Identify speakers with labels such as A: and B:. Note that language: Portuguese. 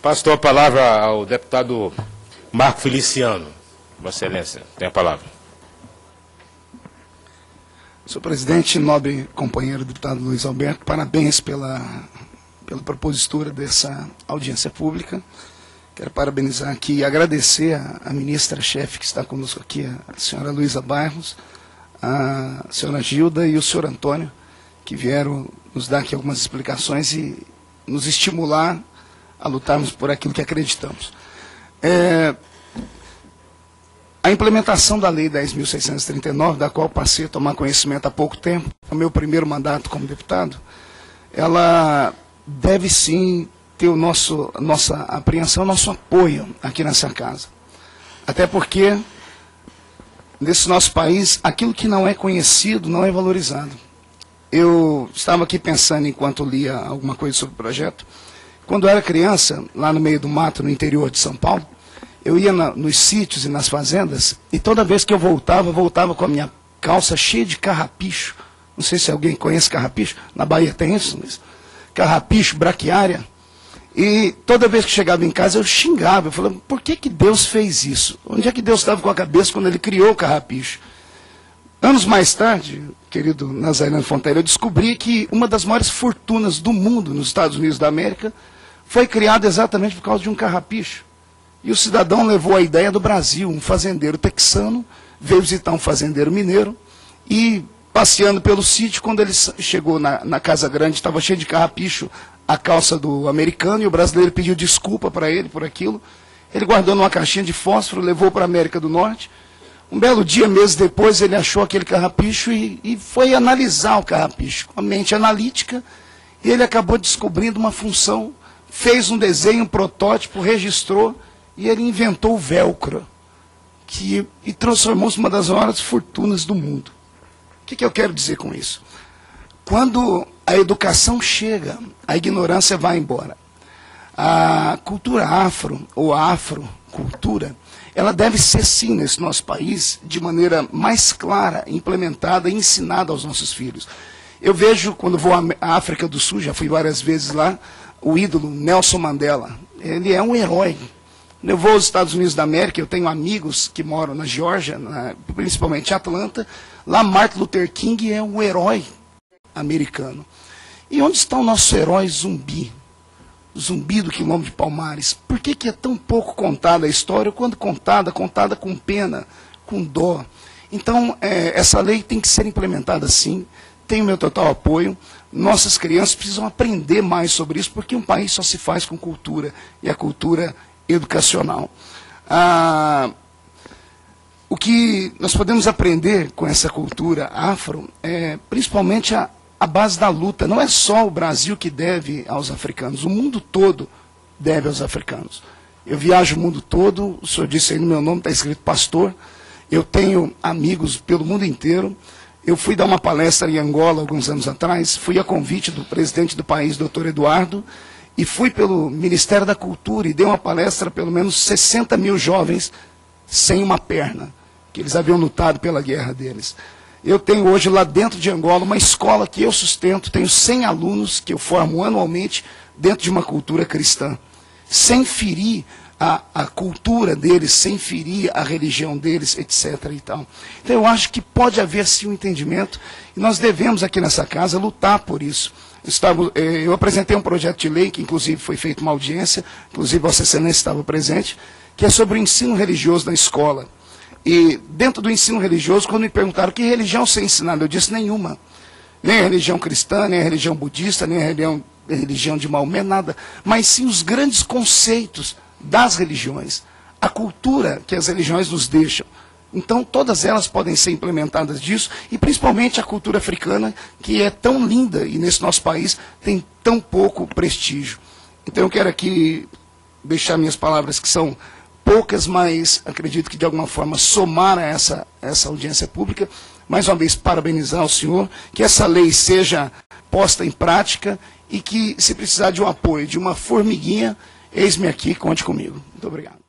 A: Pastor, a palavra ao deputado Marco Feliciano. Vossa Excelência, tem a palavra.
B: Senhor presidente, nobre companheiro deputado Luiz Alberto, parabéns pela propositura dessa audiência pública. Quero parabenizar aqui e agradecer a ministra-chefe que está conosco aqui, a senhora Luísa Barros, a senhora Gilda e o senhor Antônio, que vieram nos dar aqui algumas explicações e nos estimular a lutarmos por aquilo que acreditamos. A implementação da Lei 10.639, da qual passei a tomar conhecimento há pouco tempo, no meu primeiro mandato como deputado, ela deve sim ter nossa apreensão, nosso apoio aqui nessa casa. Até porque, nesse nosso país, aquilo que não é conhecido não é valorizado. Eu estava aqui pensando, enquanto lia alguma coisa sobre o projeto, quando eu era criança, lá no meio do mato, no interior de São Paulo, eu ia nos sítios e nas fazendas, e toda vez que eu voltava com a minha calça cheia de carrapicho. Não sei se alguém conhece carrapicho, na Bahia tem isso, mas carrapicho, braquiária. E toda vez que chegava em casa eu xingava, eu falava, por que Deus fez isso? Onde é que Deus estava com a cabeça quando ele criou o carrapicho? Anos mais tarde, querido Nazareno Fonteira, eu descobri que uma das maiores fortunas do mundo, nos Estados Unidos da América, foi criada exatamente por causa de um carrapicho. E o cidadão levou a ideia do Brasil, um fazendeiro texano, veio visitar um fazendeiro mineiro, e passeando pelo sítio, quando ele chegou na casa grande, estava cheio de carrapicho, a calça do americano, e o brasileiro pediu desculpa para ele por aquilo. Ele guardou numa caixinha de fósforo, levou para a América do Norte. Um belo dia, meses depois, ele achou aquele carrapicho e foi analisar o carrapicho, com a mente analítica, e ele acabou descobrindo uma função, fez um desenho, um protótipo, registrou, e ele inventou o velcro, e transformou-se numa das maiores fortunas do mundo. O que eu quero dizer com isso? Quando a educação chega, a ignorância vai embora. A cultura afro, ou afrocultura, ela deve ser sim, nesse nosso país, de maneira mais clara, implementada e ensinada aos nossos filhos. Eu vejo, quando vou à África do Sul, já fui várias vezes lá, o ídolo Nelson Mandela. Ele é um herói. Eu vou aos Estados Unidos da América, eu tenho amigos que moram na Geórgia, principalmente Atlanta. Lá Martin Luther King é um herói americano. E onde está o nosso herói Zumbi? Zumbi do quilômetro de Palmares. Por que é tão pouco contada a história? Quando contada com pena, com dó. Então, essa lei tem que ser implementada sim. Tem o meu total apoio. Nossas crianças precisam aprender mais sobre isso, porque um país só se faz com cultura, e a cultura educacional. O que nós podemos aprender com essa cultura afro é principalmente a base da luta. Não é só o Brasil que deve aos africanos, o mundo todo deve aos africanos. Eu viajo o mundo todo, o senhor disse aí no meu nome, está escrito pastor, eu tenho amigos pelo mundo inteiro. Eu fui dar uma palestra em Angola alguns anos atrás, fui a convite do presidente do país, doutor Eduardo, e fui pelo Ministério da Cultura e dei uma palestra a pelo menos 60 mil jovens sem uma perna, que eles haviam lutado pela guerra deles. Eu tenho hoje lá dentro de Angola uma escola que eu sustento, tenho 100 alunos que eu formo anualmente dentro de uma cultura cristã, sem ferir a cultura deles, sem ferir a religião deles, etc. E tal. Então eu acho que pode haver sim um entendimento, e nós devemos aqui nessa casa lutar por isso. Eu apresentei um projeto de lei, que inclusive foi feita uma audiência, inclusive Vossa Excelência estava presente, que é sobre o ensino religioso na escola. E dentro do ensino religioso, quando me perguntaram que religião ser ensinada, eu disse nenhuma. Nem a religião cristã, nem a religião budista, nem a religião de Maomé, nada. Mas sim os grandes conceitos das religiões, a cultura que as religiões nos deixam. Então, todas elas podem ser implementadas disso, e principalmente a cultura africana, que é tão linda e nesse nosso país tem tão pouco prestígio. Então, eu quero aqui deixar minhas palavras, que são poucas, mas acredito que de alguma forma somar a essa audiência pública. Mais uma vez, parabenizar o senhor, que essa lei seja posta em prática e que, se precisar de um apoio, de uma formiguinha, eis-me aqui, conte comigo. Muito obrigado.